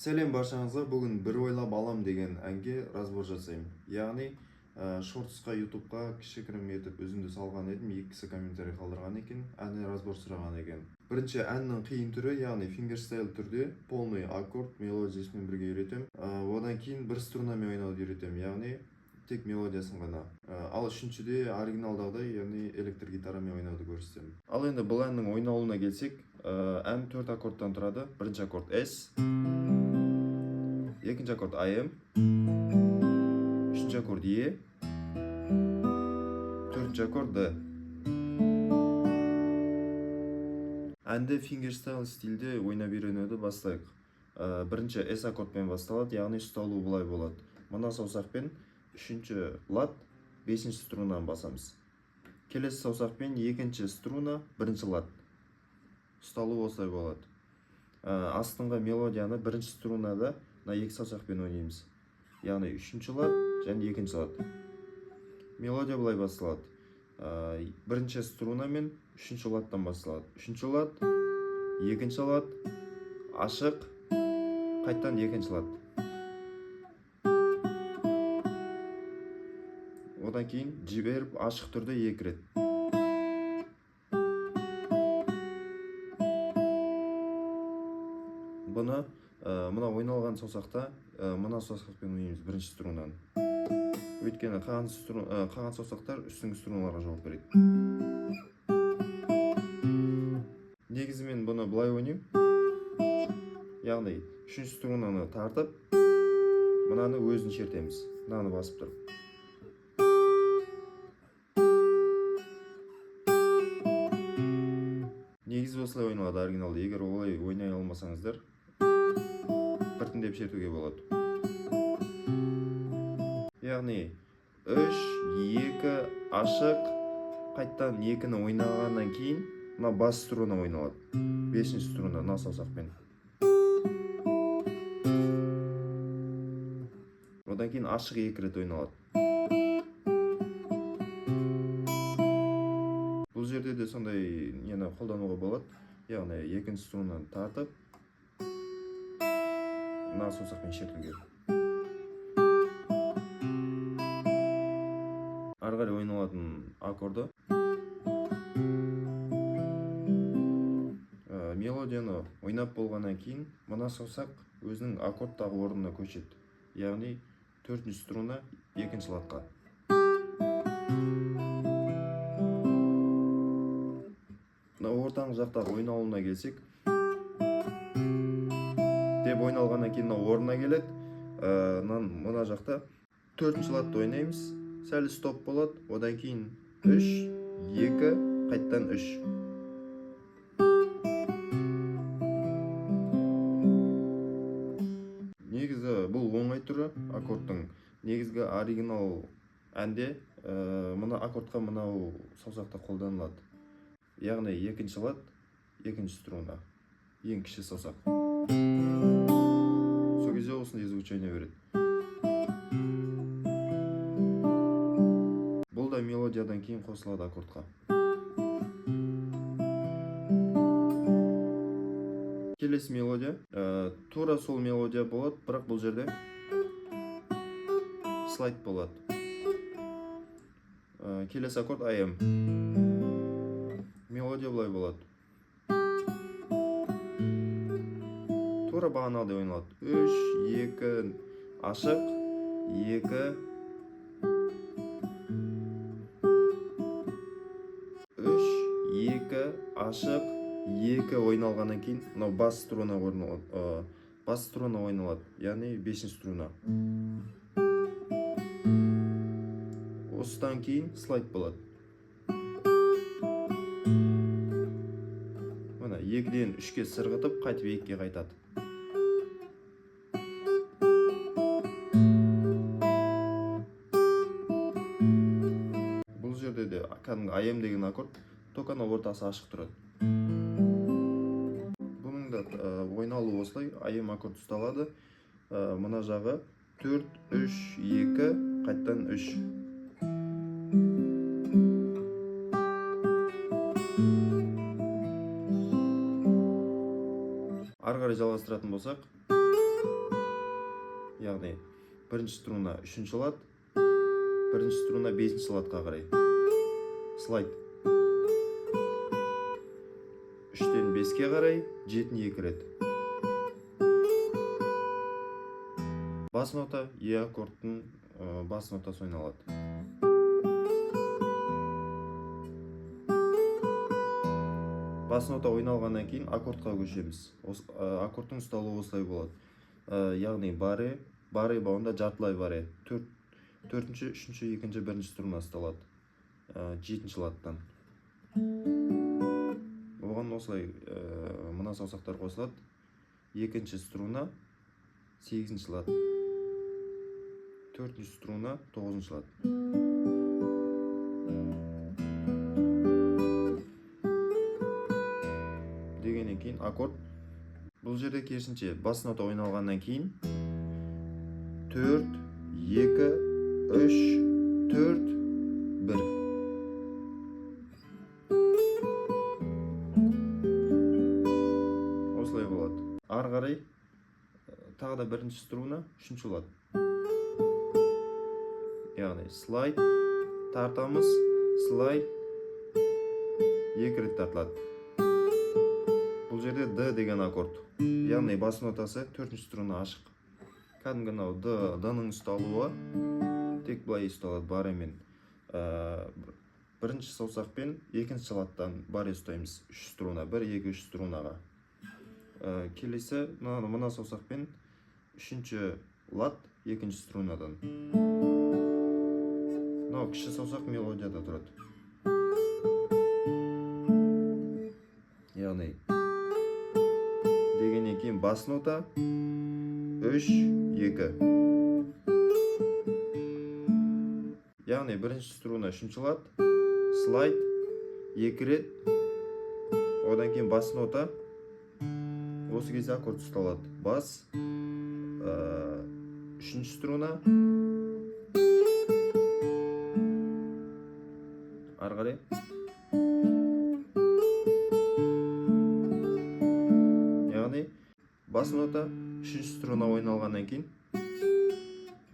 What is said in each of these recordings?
Сәлем баршаңызға. Бүгін бір ойлап алам деген әнге разбор жасаймын. Яғни шортсқа ютубқа кішігірім етіп үзінді салған едім. Екі кісі комментарий қалдырған екен, әніне разбор сұраған екен. Бірінші әннің қиын түрі, яғни фингерстайл түрде полный аккорд мелодиясымен бірге үйретем. Одан кейін бір струнамен ойнауды үйретем, яғни тек мелодиясын ғана. Ал үшіншіде оригиналдағыдай, яғни электр гитарамен ойнауды көрсетемін. Ал енді бұл әннің ойналуына келсек, ән 4 аккордтан тұрады. Бірінші аккорд S, екінші аккорд AM, үшінші аккорд E, төртінші аккорд D. Әнді фингерстайл стилде ойнап үйренуді бастайық. Бірінші S аккордпен басталады, яғни ұсталу былай болады. Мына саусақпен үшінші лад, бесінші струнаны басамыз. Келесі саусақпен екінші струна, бірінші лад. Ұсталу осылай болады. Астыңғы мелодияны бірінші струнада екі саусақпен ойнаймыз. Яғни үшінші лад және екінші лад. Мелодия былай басталады. Бірінші струна мен үшінші ладтан басталады. Үшінші лад, екінші лад, ашық, қайттан екінші лад. Одан кейін жіберіп ашық түрде екі рет. Бұны мына ойналған саусақта мына саусақпен ойнаймыз бірінші струнаны. Өйткені қалған саусақтар үстіңгі струналарға жауап береді. Негізі мен бұны былай ойнаймын. Яғни үшінші струнаны тартып, мынаны өзін шертеміз. Мынаны басып тұрып. Негізі осылай ойналады оригиналда. Егер олай ойнай алмасаңыздар, біртіндеп шертуге болады. Яғни 3, 2, ашық, қайттан 2-ні ойнағаннан кейін мына бас струна ойналады. 5-ші струна мына саусақпен. Одан кейін ашық 2 рет ойналады. Бұл жерде де сондай нені қолдануға болады. Яғни екінші струнаны тартып, мына саусақпен шертуге. Ары қарай ойналатын аккорды. Мелодияны ойнап болғаннан кейін мына саусақ өзінің аккордтағы орнына көшеді. Яғни 4-ші струна екінші ладқа. Ортаңғы жақтағы ойналуына келсек, деп ойналғаннан кейін орнына келеді. Мына жақта 4-ші ладты ойнаймыз. Сәл стоп болады. Одан кейін 3, 2, қайттан 3. Негізі бұл оңай түрі аккордтың. Негізгі оригинал әнде мына аккордқа мынау саусақта қолданылады. Яғни екінші лад, екінші струна, ең кіші саусақ. Сол кезде осындай звучание береді. Бұл да мелодиядан кейін қосылады аккордқа. Келесі мелодия, тура сол мелодия болады, бірақ бұл жерде слайд болады. Келесі аккорд AM. Мелодия былай болады. Тура бағанағыдай ойналады. 3, 2, ашық, 2, 3, 2, ашық, 2 ойналғаннан кейін мынау бас струна ойналады. Яғни 5-ші струна. Осыдан кейін слайд болады. 2-ден 3-ке сырғытып, қайтып 2-ге қайтады. Бұл жерде де AM деген аккорд, тока ортасы ашық тұрады. Бұның да ойналу осылай, AM аккорд ұсталады. Мына жағы 4, 3, 2, қайттан 3. Ары қарай жалғастыратын болсақ, яғни бірінші струна үшінші лад, бірінші струна бесінші ладқа қарай. Слайд. 3-тен 5-ке қарай, 7-ні 2 рет. Бас нота Е аккордтың бас нотасы ойналады. Бас нота ойналғаннан кейін аккордқа көшеміз. Аккордтың ұсталуы осылай болады. Яғни баре бауында жартылай баре. Төртінші, үшінші, екінші, бірінші струна ұсталады. 7-ші ладтан. Оған осылай мына саусақтар қосылады. Екінші струна 8-ші лад. Төртінші струна 9-ші лад. Дегеннен кейін аккорд. Бұл жерде керісінше бас нота ойналғаннан кейін 4, 2, 3, 4, 1. Осылай болады. Ары қарай тағы да бірінші струна, үшінші лад. Яғни слайд тартамыз, слайд 2 рет тартылады. Бұл жерде D деген аккорд. Яғни бас нотасы 4-ші струна ашық. Кәдімгі D'ның ұсталуы тек былай ұсталады баремен. Бірінші саусақпен екінші ладтан баре ұстаймыз 3 струна, 1, 2, 3 струнаға. Келесі мына саусақпен 3-ші лад 2-ші струнадан. Мынау кіші саусақ мелодияда тұрады. Яғни дегеннен кейін бас нота 3, 2. Яғни бірінші струна 3-ші лад, слайд 2 рет. Одан кейін бас нота. Осы кезде аккорд ұсталады. Бас 3-ші струна. Ары қарай. Яғни бас нота 3-ші струна ойналғаннан кейін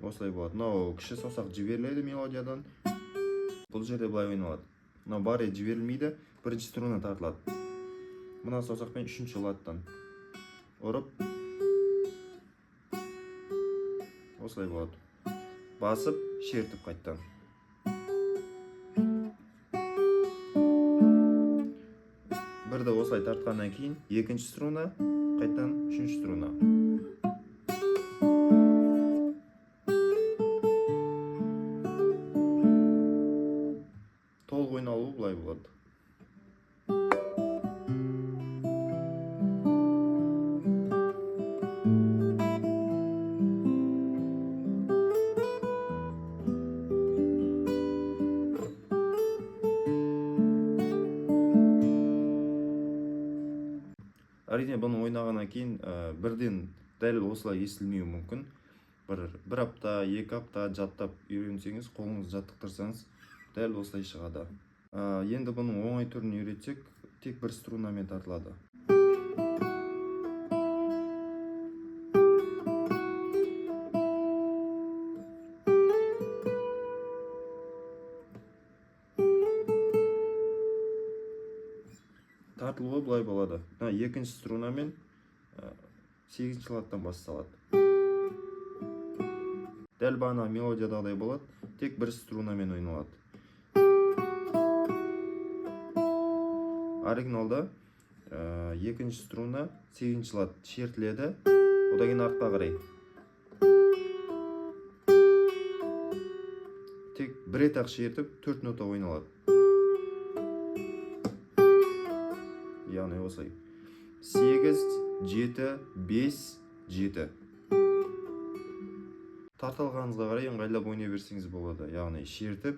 осылай болады. Мынау кіші саусақ жіберіледі мелодиядан. Бұл жерде былай ойналады. Мынау баре жіберілмейді, бірінші струна тартылады. Мына саусақпен 3-ші ладтан ұрып осылай болады. Басып, шертіп қайттан. Бірді осылай тартқаннан кейін екінші струна, қайттан 3-ші струна. Толық ойналуы бұлай болады. Әрине бұны ойнағаннан кейін бірден дәл осылай естілмеуі мүмкін. Бір апта, 2 апта жаттап үйренсеңіз, қолыңызды жаттықтырсаңыз, дәл осылай шығады. Енді бұның оңай түрін үйретсек, тек бір струнамен тартылады. Тартылуы былай болады. Екінші струнамен 8-ші ладтан басталады. Дәл бағана мелодиядағыдай болады, тек бір струнамен ойналады. Оригиналда екінші струна 8-ші лад шертіледі, одан кейін артқа қарай. Тек бір рет ақ шертіп 4 нота ойналады. Яғни осылай 8, 7, 5, 7. Тартылғаныңызға қарай ыңғайлап ойнай берсеңіз болады. Яғни шертіп,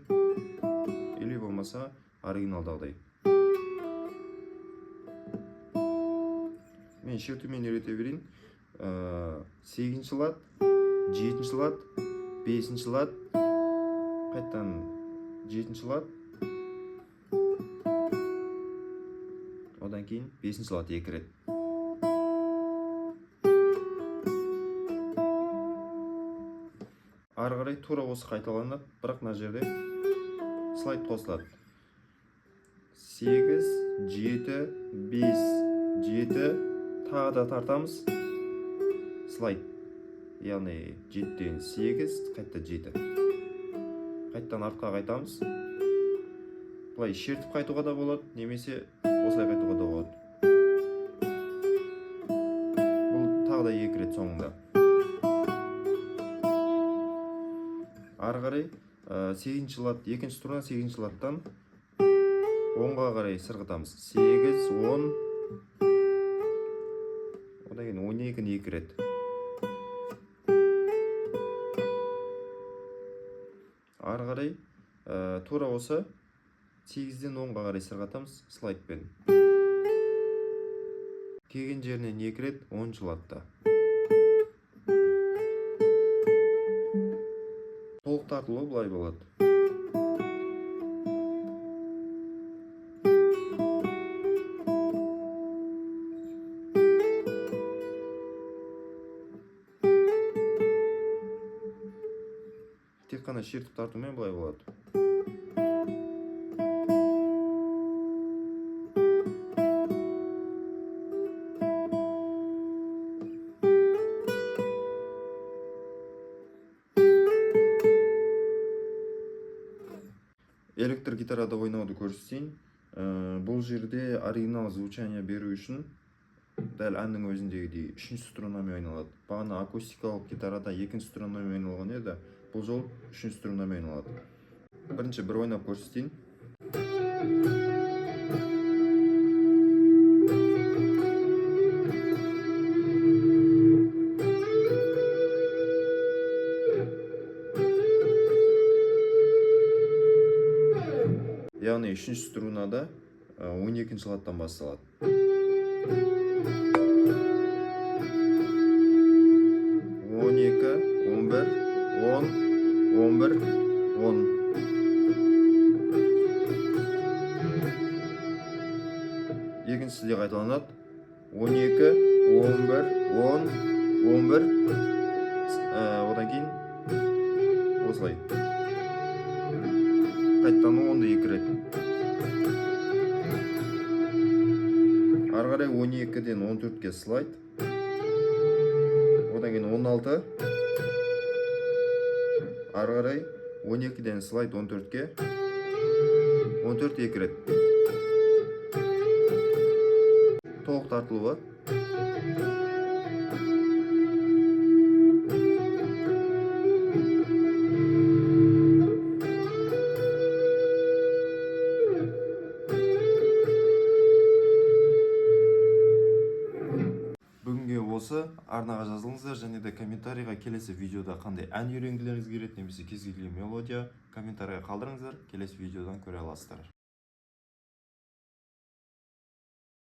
или болмаса оригиналдағыдай. Мен шертумен үйрете берейін. 8-ші лад, 7-ші лад, 5-ші лад, қайттан 7-ші лад. Одан кейін 5-ші лад 2 рет. ары қарай тура осы қайталанады, бірақ мына жерде слайд қосылады. 8, 7, 5, 7, тағы да тартамыз. Слайд. Яғни 7-ден 8, қайтта 7. Қайттан артқа қайтамыз. Бұлай шертіп қайтуға да болады, немесе осылай қайтуға да болады. Бұл тағы да 2 рет соңында. Ары қарай 8-ші лад, 2-ші струна 8-ші ладтан 10-ға қарай сырғытамыз. 8, 10, одан кейін 12-ні 2 рет. Ары қарай тура осы 8-ден 10-ға қарай сырғатамыз слайдпен. Келген жерінен 2 рет 10-ші ладта. Толық тартылуы бұлай болады. Тек қана шертіп тартумен бұлай болады. Электр гитарада ойнауды көрсетейін. Бұл жерде оригинал звучание беру үшін дәл әннің өзіндегідей 3-ші струнамен ойналады. Бағана акустикалық гитарада 2-ші струнамен ойналған еді, бұл жол 3-ші струнамен ойналады. Бірінші бір ойнап көрсетейін. Яғни 3-ші струнада 12-ші ладтан басталады. 12, 11, 10, 11, 10. Екіншісі де қайталанады. 12, 11, 10, 11. Одан кейін осылай. Қайттан 10-ды 2 рет. Ары қарай 12-ден 14-ге слайд. Одан кейін 16. Ары қарай 12-ден слайд 14-ге. 14 2 рет. Толық тартылуы. Бүгінге осы. Арнаға жазылыңыздар, және де комментарийға келесі видеода қандай ән үйренгілеріңіз келеді, немесе кез келген мелодия комментарийға қалдырыңыздар, келесі видеодан көре аласыздар.